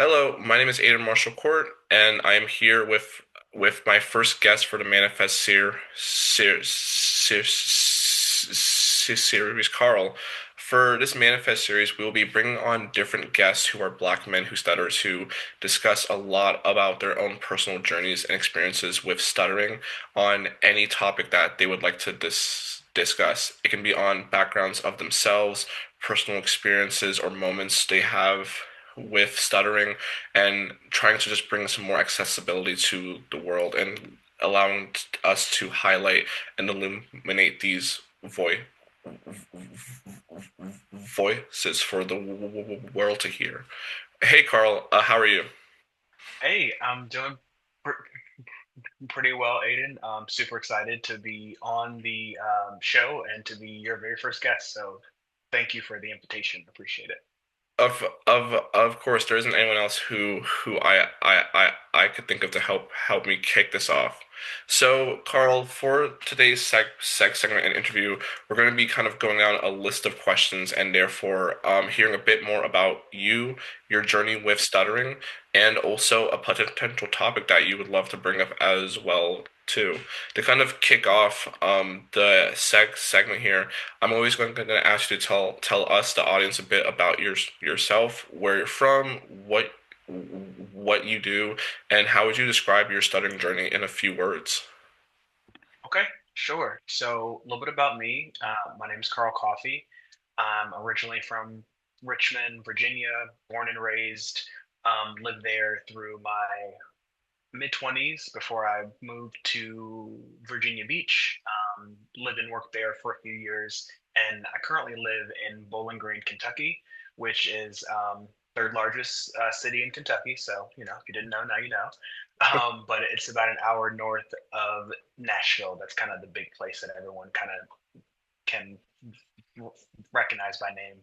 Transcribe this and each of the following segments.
Hello, my name is Aidan Marshall-Cort, and I am here with my first guest for the Manifest series, Carl. For this Manifest series, we will be bringing on different guests who are Black men who stutters, who discuss a lot about their own personal journeys and experiences with stuttering on any topic that they would like to discuss. It can be on backgrounds of themselves, personal experiences, or moments they have with stuttering and trying to just bring some more accessibility to the world and allowing us to highlight and illuminate these voices for the world to hear. Hey, Carl, how are you? Hey, I'm doing pr pretty well, Aiden. I'm super excited to be on the show and to be your very first guest. So thank you for the invitation. Appreciate it. Of course, there isn't anyone else who I could think of to help me kick this off. So, Carl, for today's segment and interview, we're going to be kind of going down a list of questions and therefore hearing a bit more about you, your journey with stuttering, and also a potential topic that you would love to bring up as well too. To kind of kick off the segment here, I'm always going to ask you to tell us, the audience, a bit about yourself, where you're from, what you do, and how would you describe your stuttering journey in a few words? Okay, sure. So a little bit about me. My name is Carl Coffey. I'm originally from Richmond, Virginia, born and raised. Lived there through my mid 20s before I moved to Virginia Beach. Lived and worked there for a few years, and I currently live in Bowling Green, Kentucky, which is third largest city in Kentucky. So if you didn't know, now you know. But it's about an hour north of Nashville. That's kind of the big place that everyone kind of can recognize by name.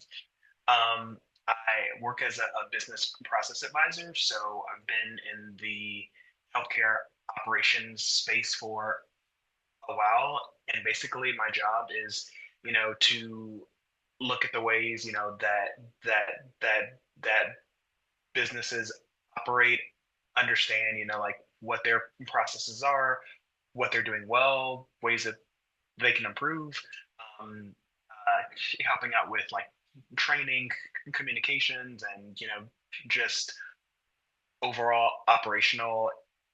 I work as a business process advisor, so I've been in the healthcare operations space for a while, and basically my job is, to look at the ways, that businesses operate, understand, like what their processes are, what they're doing well, ways that they can improve, um, helping out with like training, communications, and just overall operational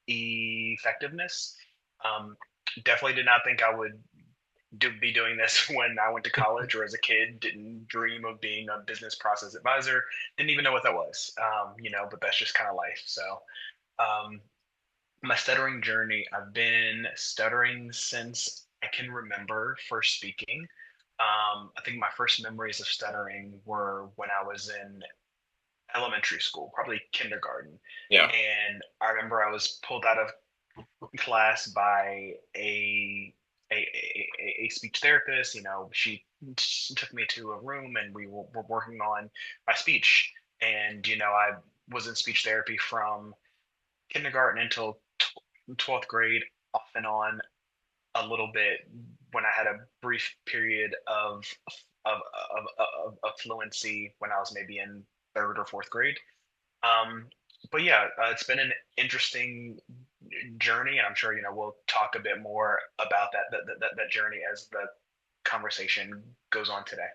effectiveness. Um, Definitely did not think I would be doing this when I went to college or as a kid. Didn't dream of being a business process advisor. Didn't even know what that was. But that's just kind of life. So um, my stuttering journey, I've been stuttering since I can remember first speaking. I think my first memories of stuttering were when I was in elementary school, probably kindergarten. Yeah. And I remember I was pulled out of class by a speech therapist. She took me to a room and we were working on my speech. And I was in speech therapy from kindergarten until 12th grade, off and on a little bit when I had a brief period of fluency when I was maybe in third or fourth grade. Um, but yeah, it's been an interesting journey, and I'm sure we'll talk a bit more about that journey as the conversation goes on today.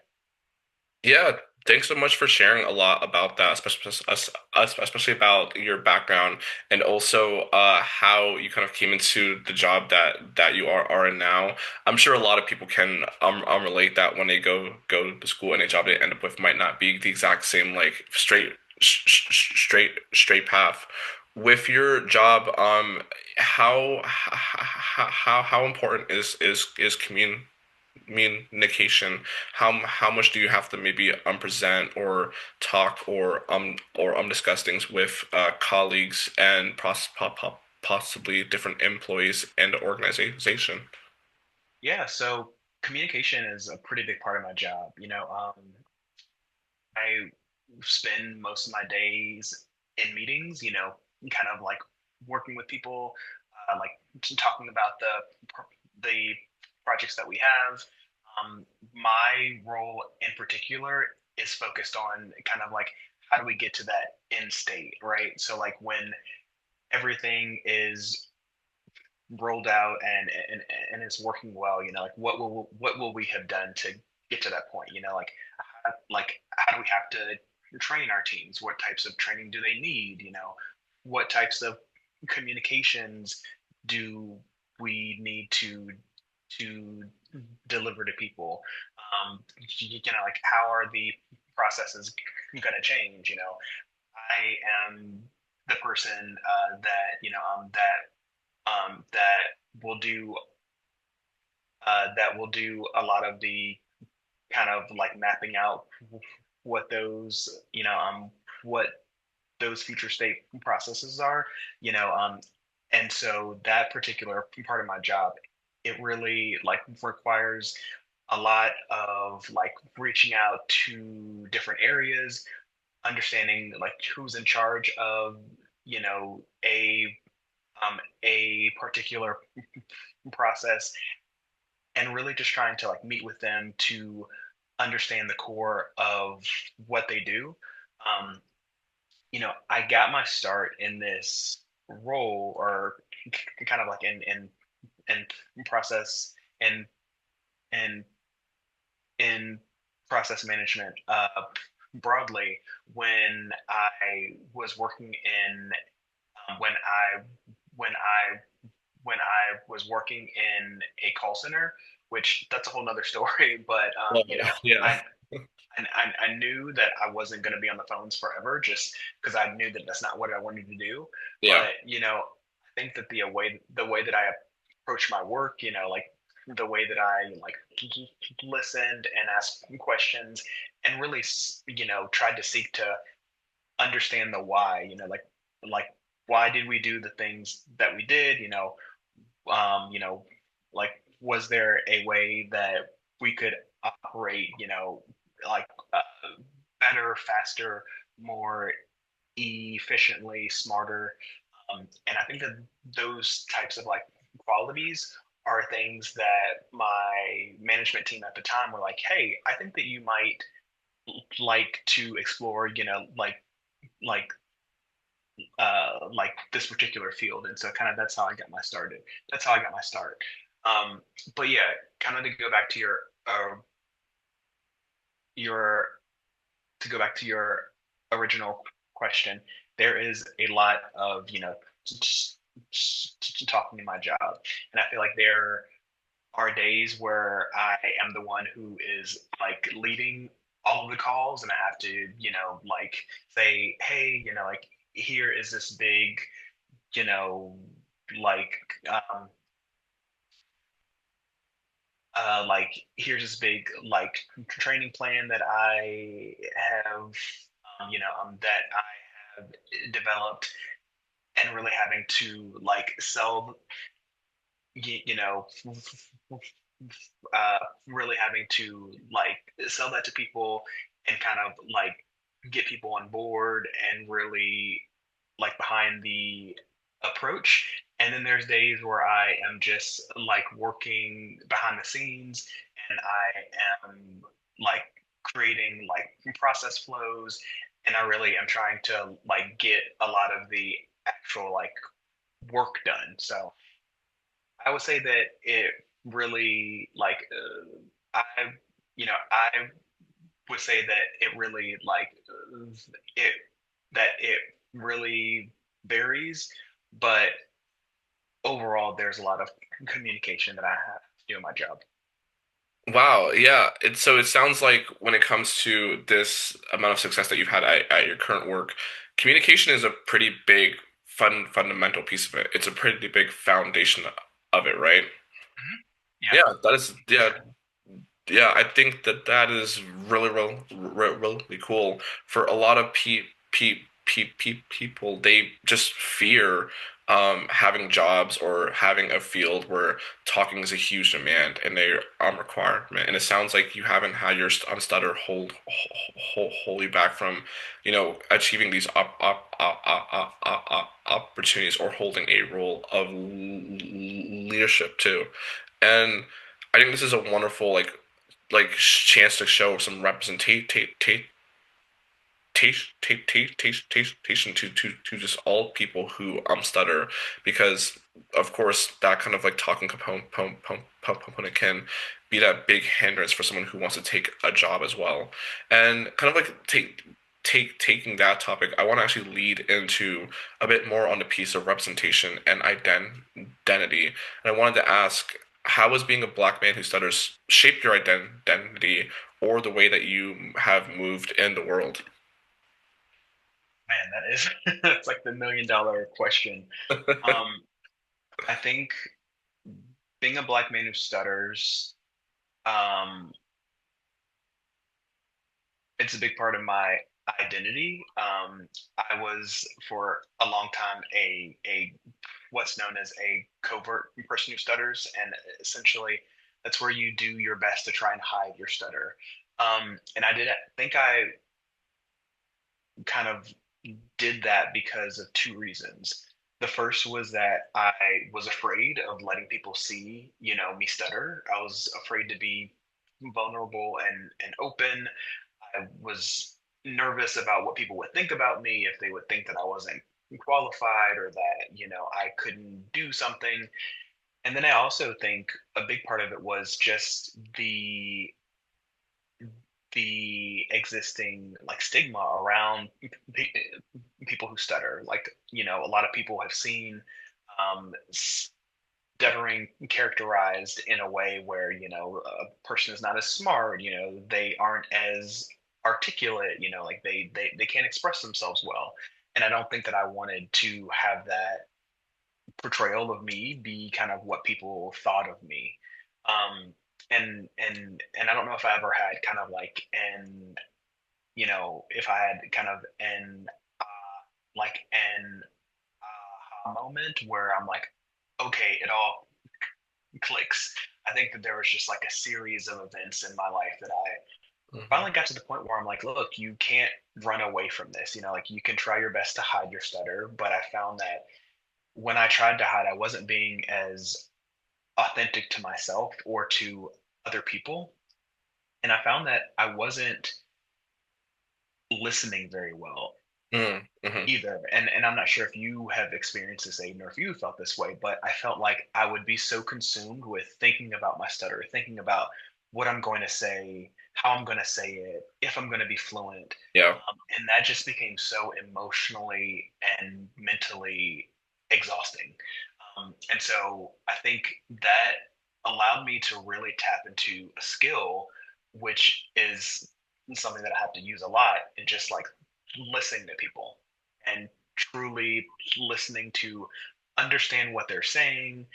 Yeah, thanks so much for sharing a lot about that, especially about your background and also how you kind of came into the job that you are in now. I'm sure a lot of people can relate that when they go to school, and a job they end up with might not be the exact same, like straight path. With your job, how important is communication? How much do you have to maybe present or talk or discuss things with colleagues and possibly different employees and the organization? Yeah, so communication is a pretty big part of my job. I spend most of my days in meetings, kind of like working with people, like talking about the projects that we have. My role in particular is focused on kind of like how do we get to that end state, right? So like when everything is rolled out and it's working well, like what will we have done to get to that point? Like how do we have to train our teams? What types of training do they need? What types of communications do we need to deliver to people? Like how are the processes going to change? I am the person that will do a lot of the kind of like mapping out what those what those future state processes are, you know and so that particular part of my job, it really like requires a lot of like reaching out to different areas, understanding like who's in charge of you know a a particular process, and really just trying to like meet with them to understand the core of what they do. Um, I got my start in this role, or kind of like in process and and in process management broadly, when I was working in when I when I was working in a call center, which that's a whole nother story. But Well, yeah, I I knew that I wasn't going to be on the phones forever, just because I knew that that's not what I wanted to do. yeah. But I think that the way that I approach my work, like the way that I like listened and asked questions, and really, tried to seek to understand the why. Like why did we do the things that we did? Like was there a way that we could operate, like better, faster, more efficiently, smarter. And I think that those types of like qualities are things that my management team at the time were like, hey, I think that you might like to explore, like like this particular field. And so kind of that's how I got my started. That's how I got my start. Um, but yeah, kind of your to go back to your original question, there is a lot of talking in my job, and I feel like there are days where I am the one who is like leading all of the calls, and I have to like say, hey, like here is this big you know like um like here's this big like training plan that I have that I have developed, and really having to like sell you know really having to like sell that to people, and kind of like get people on board and really like behind the approach. And then there's days where I am just like working behind the scenes, and I am like creating like process flows, and I really am trying to like get a lot of the actual like work done. So I would say that it really like I would say that it really like it it really varies, but overall there's a lot of communication that I have to do in my job. Wow, yeah. So it sounds like when it comes to this amount of success that you've had at your current work, communication is a pretty big fundamental piece of it. It's a pretty big foundation of it, right? Mhm. Yeah, Yeah, that is for yeah, sure. yeah, I think that that is really cool. For a lot of people, they just fear having jobs or having a field where talking is a huge demand and a requirement. And it sounds like you haven't had your Stutter wholly back from, achieving these opportunities or holding a role of leadership too. And I think this is a wonderful chance to show some representation to just all people who stutter, because of course that kind of like talking component can be that big hindrance for someone who wants to take a job as well. And kind of like taking that topic, I want to actually lead into a bit more on the piece of representation and identity. And I wanted to ask, how has being a black man who stutters shaped your identity or the way that you have moved in the world? Man, that is that's like the $1 million question. Um, I think being a black man who stutters, um, it's a big part of my identity. I was for a long time a what's known as a covert person who stutters, and essentially that's where you do your best to try and hide your stutter. And I did think I kind of did that because of two reasons. The first was that I was afraid of letting people see, me stutter. I was afraid to be vulnerable and open. I was nervous about what people would think about me, if they would think that I wasn't qualified or that, I couldn't do something. And then I also think a big part of it was just the existing like stigma around people who stutter. Like, a lot of people have seen stuttering characterized in a way where, a person is not as smart, they aren't as articulate, like they can't express themselves well. And I don't think that I wanted to have that portrayal of me be kind of what people thought of me. Um, and I don't know if I ever had kind of like if I had kind of an moment where I'm like, okay, it all clicks. I think that there was just like a series of events in my life that I Mhm. finally got to the point where I'm like, look, you can't run away from this. Like you can try your best to hide your stutter, but I found that when I tried to hide, I wasn't being as authentic to myself or to other people. And I found that I wasn't listening very well Mhm. either. And I'm not sure if you have experienced this, Aiden, or if you felt this way, but I felt like I would be so consumed with thinking about my stutter, thinking about what I'm going to say, how I'm going to say it, if I'm going to be fluent. Yeah. And that just became so emotionally and mentally exhausting. And so I think that allowed me to really tap into a skill, which is something that I have to use a lot, and just like listening to people and truly listening to understand what they're saying,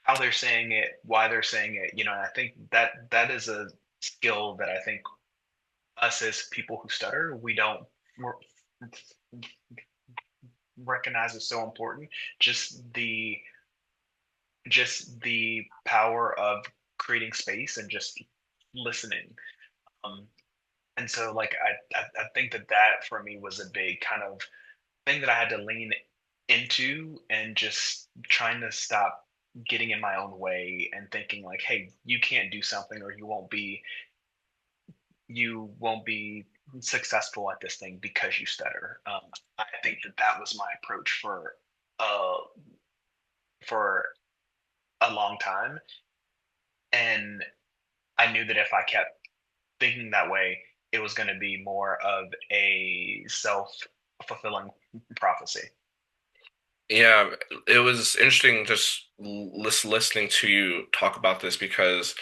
how they're saying it, why they're saying it. And I think that that is a skill that I think us as people who stutter, we don't recognize as so important. Just the just the power of creating space and just listening. Um, and so like I think that that for me was a big kind of thing that I had to lean into, and just trying to stop getting in my own way and thinking like, hey, you can't do something, or you won't be successful at this thing because you stutter. I think that that was my approach uh for a long time, and I knew that if I kept thinking that way, it was going to be more of a self fulfilling prophecy. Yeah, it was interesting just listening to you talk about this, because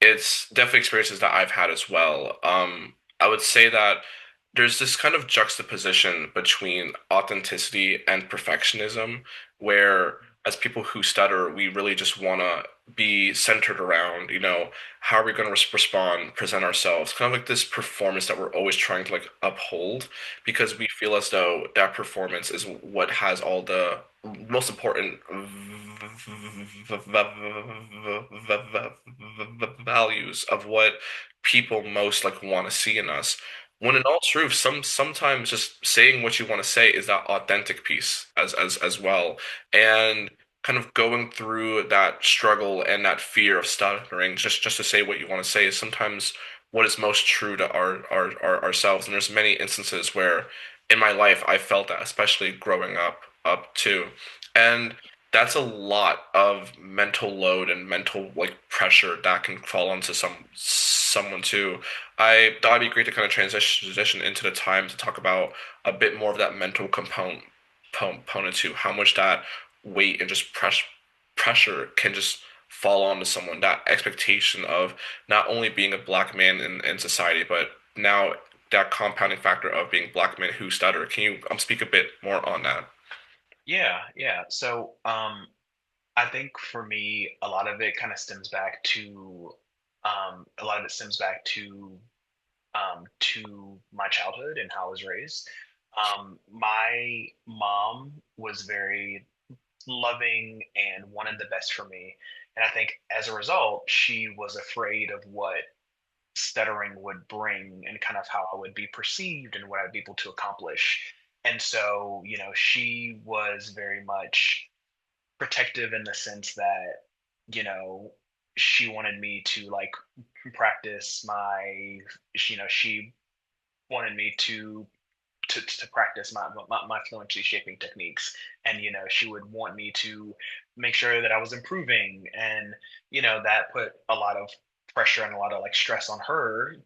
it's definitely experiences that I've had as well. I would say that there's this kind of juxtaposition between authenticity and perfectionism, where as people who stutter, we really just want to be centered around, how are we going to respond, present ourselves, kind of like this performance that we're always trying to like uphold, because we feel as though that performance is what has all the most important values of what people most like want to see in us. When in all truth, sometimes just saying what you want to say is that authentic piece as well. And kind of going through that struggle and that fear of stuttering just to say what you want to say is sometimes what is most true to ourselves. And there's many instances where in my life I felt that, especially growing up too. And that's a lot of mental load and mental like pressure that can fall onto someone too. I thought it'd be great to kind of transition into the time to talk about a bit more of that mental component to how much that weight and just pressure can just fall onto someone. That expectation of not only being a black man in society, but now that compounding factor of being black men who stutter. Can you speak a bit more on that? Yeah, yeah. So, I think for me, a lot of it kind of stems back to, a lot of it stems back to my childhood and how I was raised. My mom was very loving and wanted the best for me. And I think as a result, she was afraid of what stuttering would bring and kind of how I would be perceived and what I'd be able to accomplish. And so, she was very much protective in the sense that, you know, she wanted me to like practice she wanted me to practice my fluency shaping techniques. And she would want me to make sure that I was improving. And that put a lot of pressure and a lot of like stress on her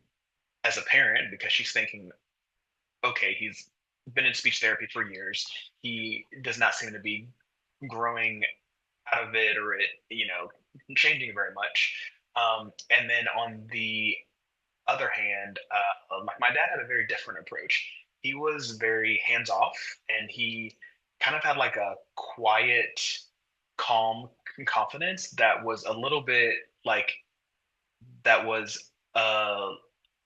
as a parent, because she's thinking, okay, he's been in speech therapy for years, he does not seem to be growing out of it, or it changing very much. And then on the other hand, my dad had a very different approach. He was very hands off, and he kind of had like a quiet, calm confidence that was a little bit like that was a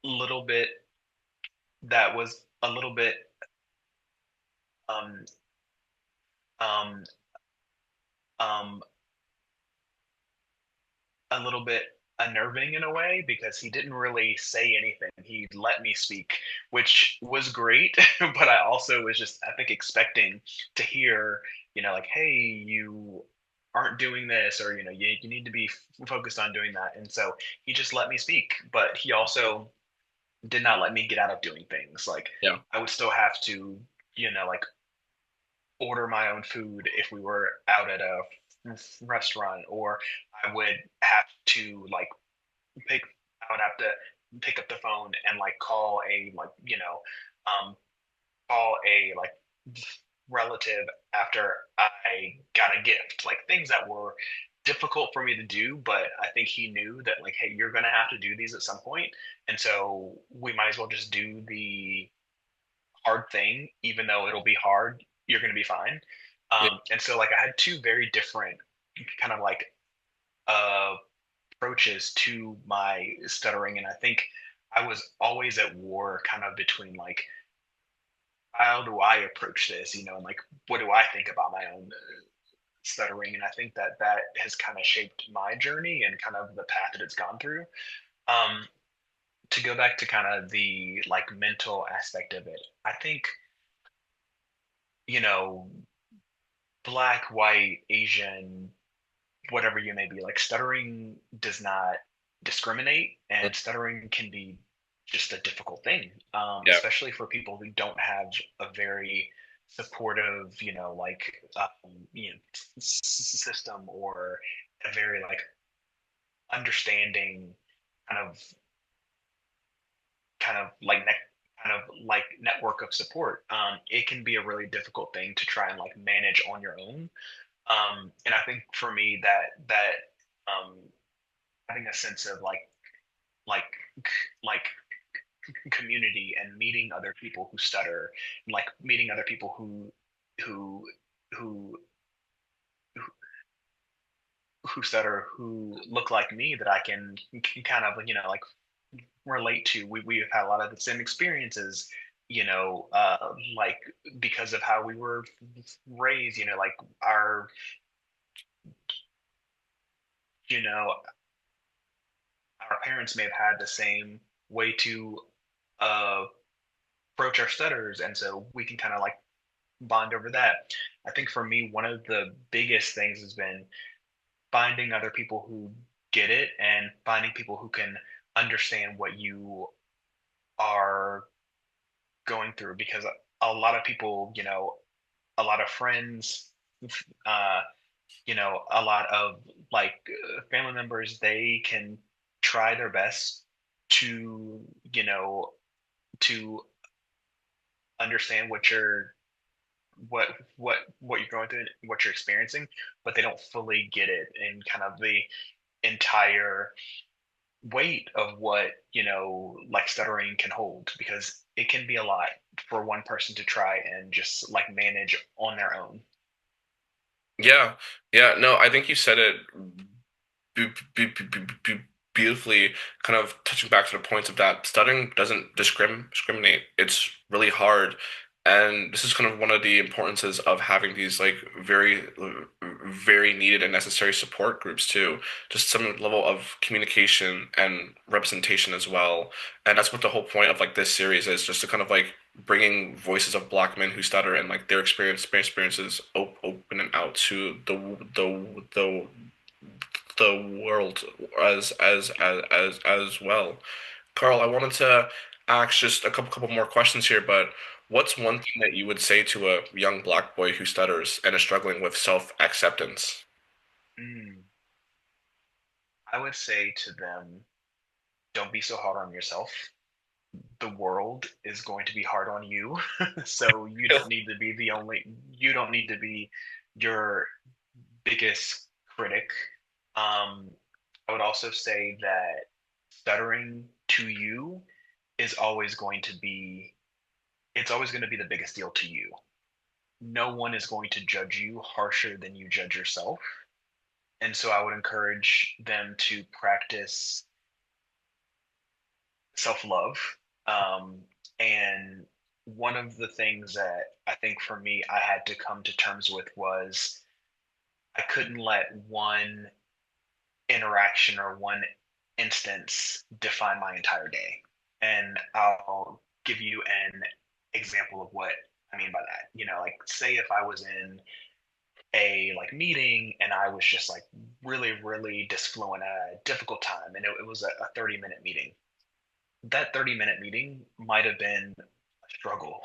little bit that was a little bit um um um a little bit unnerving in a way, because he didn't really say anything. He let me speak, which was great, but I also was just, I think, expecting to hear, like, hey, you aren't doing this, or you need to be focused on doing that. And so he just let me speak, but he also did not let me get out of doing things. Like, Yeah. I would still have to, like, order my own food if we were out at a restaurant, or I would have to like pick I would have to pick up the phone and like um call a like relative after I got a gift, like things that were difficult for me to do, but I think he knew that, like, hey, you're gonna have to do these at some point, and so we might as well just do the hard thing. Even though it'll be hard, you're gonna be fine. Yeah. And so like I had two very different kind of like uh approaches to my stuttering. And I think I was always at war kind of between like, how do I approach this, and like, what do I think about my own stuttering? And I think that that has kind of shaped my journey and kind of the path that it's gone through. um to go back to kind of the like mental aspect of it, I think, you know black, white, Asian, whatever you may be, like, stuttering does not discriminate, and stuttering can be just a difficult thing, Yeah. especially for people who don't have a very supportive, system, or a very like understanding kind of kind of like ne- kind of like network of support. It can be a really difficult thing to try and like manage on your own. And I think for me um, having a sense of like like community, and meeting other people who stutter, and like meeting other people who who who stutter, who look like me, that I can kind of like relate to. We've had a lot of the same experiences, like, because of how we were raised, like you know our parents may have had the same way to uh, approach our stutters, and so we can kind of like bond over that. I think for me, one of the biggest things has been finding other people who get it, and finding people who can understand what you are going through, because a lot of people, a lot of friends, uh, a lot of like family members, they can try their best to, you know, to understand what you're going through, what you're experiencing, but they don't fully get it in kind of the entire weight of what like stuttering can hold, because it can be a lot for one person to try and just like manage on their own. Yeah, yeah, no, I think you said it be be be be be beautifully, kind of touching back to the points of that stuttering doesn't discriminate. It's really hard. And this is kind of one of the importances of having these like very needed and necessary support groups too. Just some level of communication and representation as well. And that's what the whole point of like this series is, just to kind of like bringing voices of Black men who stutter and like their experiences open and out to the world as well. Carl, I wanted to ask just a couple more questions here, but what's one thing that you would say to a young black boy who stutters and is struggling with self-acceptance? Mm, I would say to them, don't be so hard on yourself. The world is going to be hard on you. So you don't need to be your biggest critic. Um, I would also say that stuttering to you is always going to be, it's always going to be the biggest deal to you. No one is going to judge you harsher than you judge yourself. And so I would encourage them to practice self love. Um, and one of the things that I think for me I had to come to terms with was I couldn't let one interaction or one instance define my entire day. And I'll give you an example of what I mean by that. Like say if I was in a like meeting and I was just like really, really disfluent at a difficult time, and it was a 30-minute meeting. That 30-minute meeting might have been a struggle,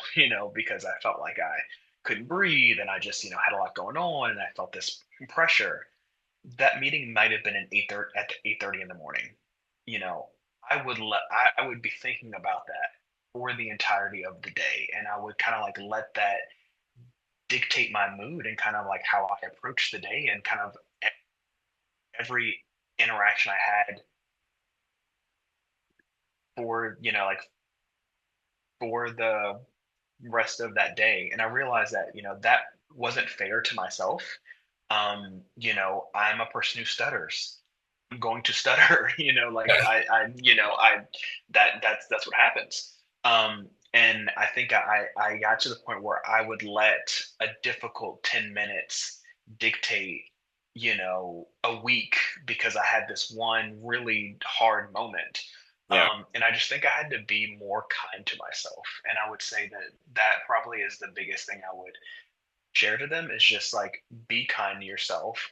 because I felt like I couldn't breathe and I just, had a lot going on and I felt this pressure. That meeting might have been at 8:30 in the morning. You know, I would be thinking about that for the entirety of the day, and I would kind of like let that dictate my mood and kind of like how I approach the day, and kind of every interaction I had for like for the rest of that day. And I realized that that wasn't fair to myself. I'm a person who stutters. I'm going to stutter. Like Yeah. I that's what happens. And I think I got to the point where I would let a difficult 10 minutes dictate a week, because I had this one really hard moment. Yeah. And I just think I had to be more kind to myself. And I would say that that probably is the biggest thing I would share to them, is just like be kind to yourself.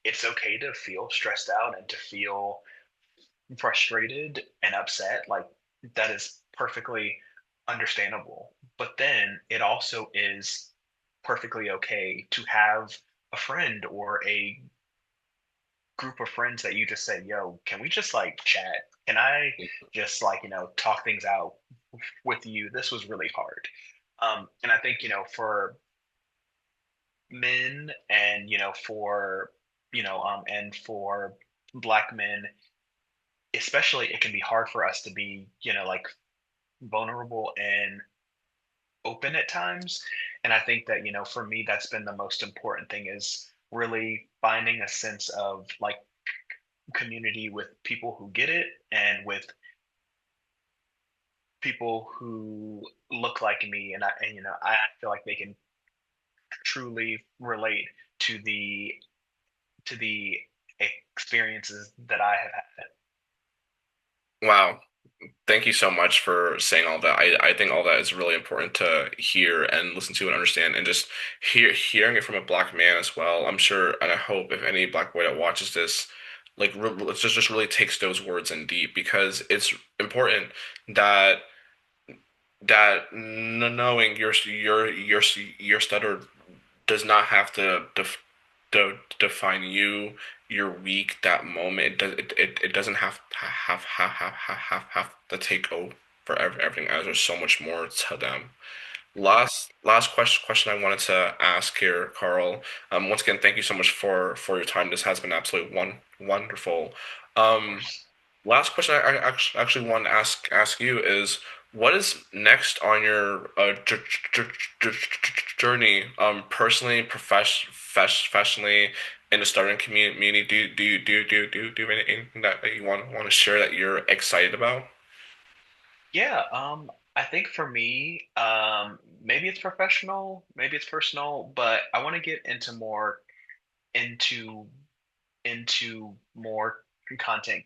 It's okay to feel stressed out and to feel frustrated and upset. Like that is perfectly understandable. But then it also is perfectly okay to have a friend or a group of friends that you just say, yo, can we just like chat? Can I just like, talk things out with you? This was really hard. And I think, for men and, and for Black men, especially, it can be hard for us to be, like vulnerable and open at times. And I think that, for me, that's been the most important thing, is really finding a sense of like community with people who get it, and with people who look like me, and I feel like they can truly relate to the experiences that I have had. Wow. Thank you so much for saying all that. I think all that is really important to hear and listen to and understand, and just hearing it from a black man as well. I'm sure, and I hope if any black boy that watches this it just really takes those words in deep because it's important that knowing your stutter does not have to define you, your week, that moment. It doesn't have to take over everything, as there's so much more to them. Last question I wanted to ask here, Carl. Once again, thank you so much for your time. This has been absolutely wonderful. Of Um, course. Last question I actually want to ask you is what is next on your journey, personally, professionally, in the starting community? Do you have anything that you want to share that you're excited about? Yeah, I think for me, maybe it's professional, maybe it's personal, but I want to get into into more content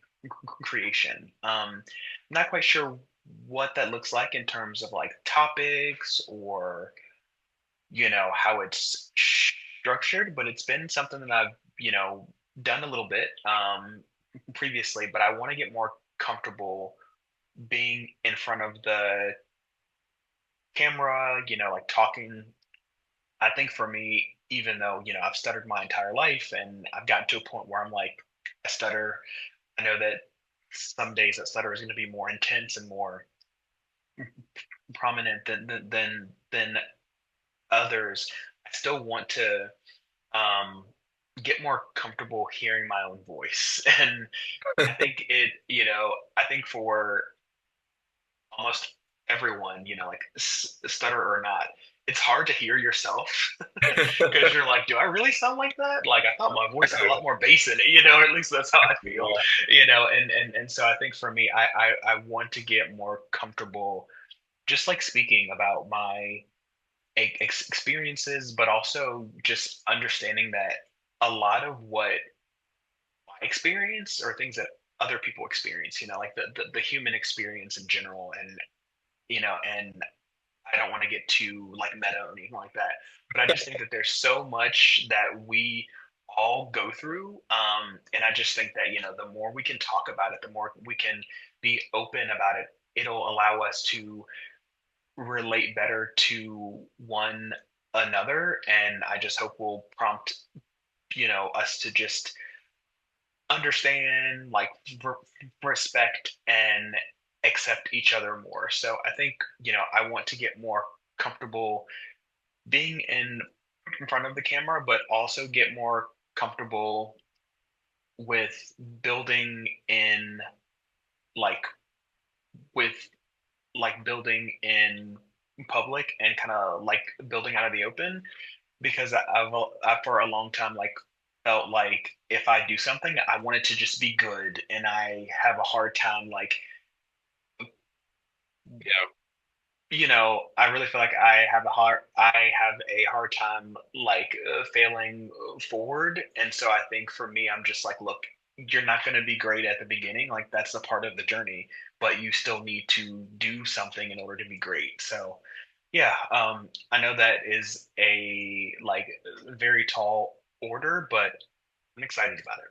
creation. Not quite sure what that looks like in terms of like topics or how it's structured, but it's been something that I've done a little bit previously, but I want to get more comfortable being in front of the camera, like talking. I think for me, even though, I've stuttered my entire life and I've gotten to a point where I'm like, I stutter. I know that some days that stutter is going to be more intense and more prominent than others. I still want to um, get more comfortable hearing my own voice. And I think I think for almost everyone, like stutter or not, it's hard to hear yourself because you're like, do I really sound like that? Like I thought my voice had a lot more bass in it, or at least that's how I feel, and so I think for me, I want to get more comfortable just like speaking about my experiences, but also just understanding that a lot of what I experience or things that other people experience, like the human experience in general, and I don't want to get too like meta or anything like that, but I just think that there's so much that we all go through, and I just think that the more we can talk about it, the more we can be open about it. It'll allow us to relate better to one another, and I just hope will prompt us to just understand, like respect and accept each other more. So I think I want to get more comfortable being in front of the camera, but also get more comfortable with building in like with building in public and kind of like building out of the open because I've for a long time like felt like if I do something I want it to just be good, and I have a hard time like Yeah. I really feel like I have a hard time like failing forward, and so I think for me, I'm just like, look, you're not going to be great at the beginning, like that's a part of the journey, but you still need to do something in order to be great. So yeah, I know that is a like very tall order, but I'm excited about it.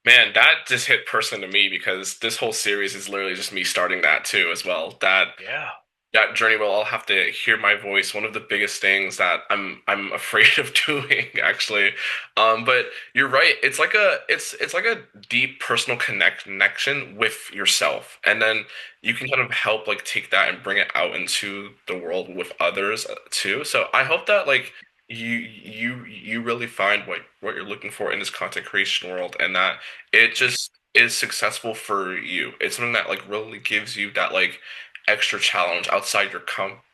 Man, that just hit personally to me because this whole series is literally just me starting that too as well. Yeah. That journey will all have to hear my voice. One of the biggest things that I'm afraid of doing, actually. But you're right. It's like a deep personal connection with yourself, and then you can kind of help like take that and bring it out into the world with others too. So I hope that like you really find what you're looking for in this content creation world, and that it just is successful for you. It's something that like really gives you that like extra challenge outside your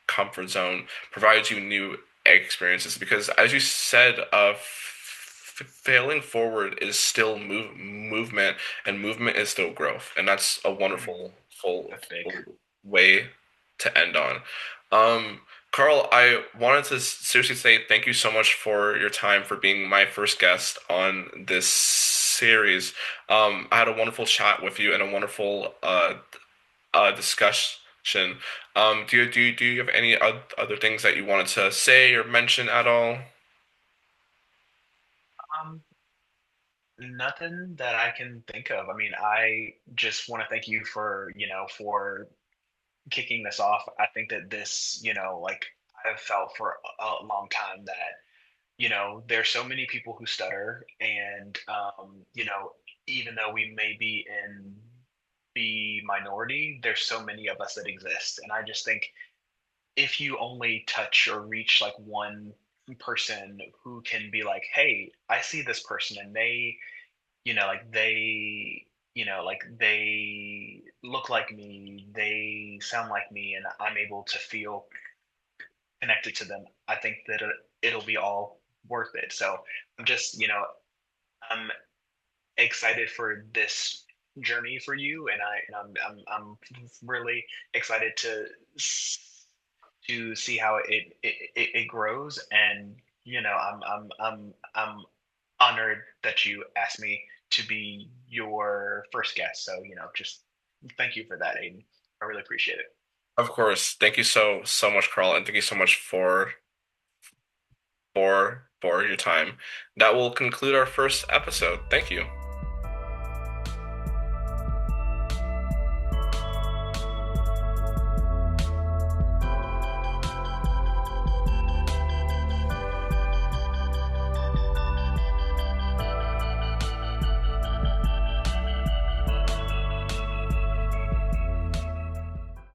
comfort zone, provides you new experiences. Because as you said, failing forward is still movement, and movement is still growth, and that's a Mm, wonderful that's big. full way to end on. Um, Carl, I wanted to seriously say thank you so much for your time for being my first guest on this series. I had a wonderful chat with you and a wonderful discussion. Do you have any other things that you wanted to say or mention at all? Um, Nothing that I can think of. I mean, I just want to thank you for, for kicking this off. I think that this, like I've felt for a long time that, there's so many people who stutter, and, even though we may be in the minority, there's so many of us that exist. And I just think if you only touch or reach like one person who can be like, hey, I see this person and they, like they look like me, they sound like me, and I'm able to feel connected to them. I think that it'll be all worth it. So I'm just, I'm excited for this journey for you, and I'm really excited to see how it grows. And I'm honored that you asked me to be your first guest. So just thank you for that, Aiden. I really appreciate it. Of course. Thank you so much, Carl, and thank you so much for your time. That will conclude our first episode. Thank you.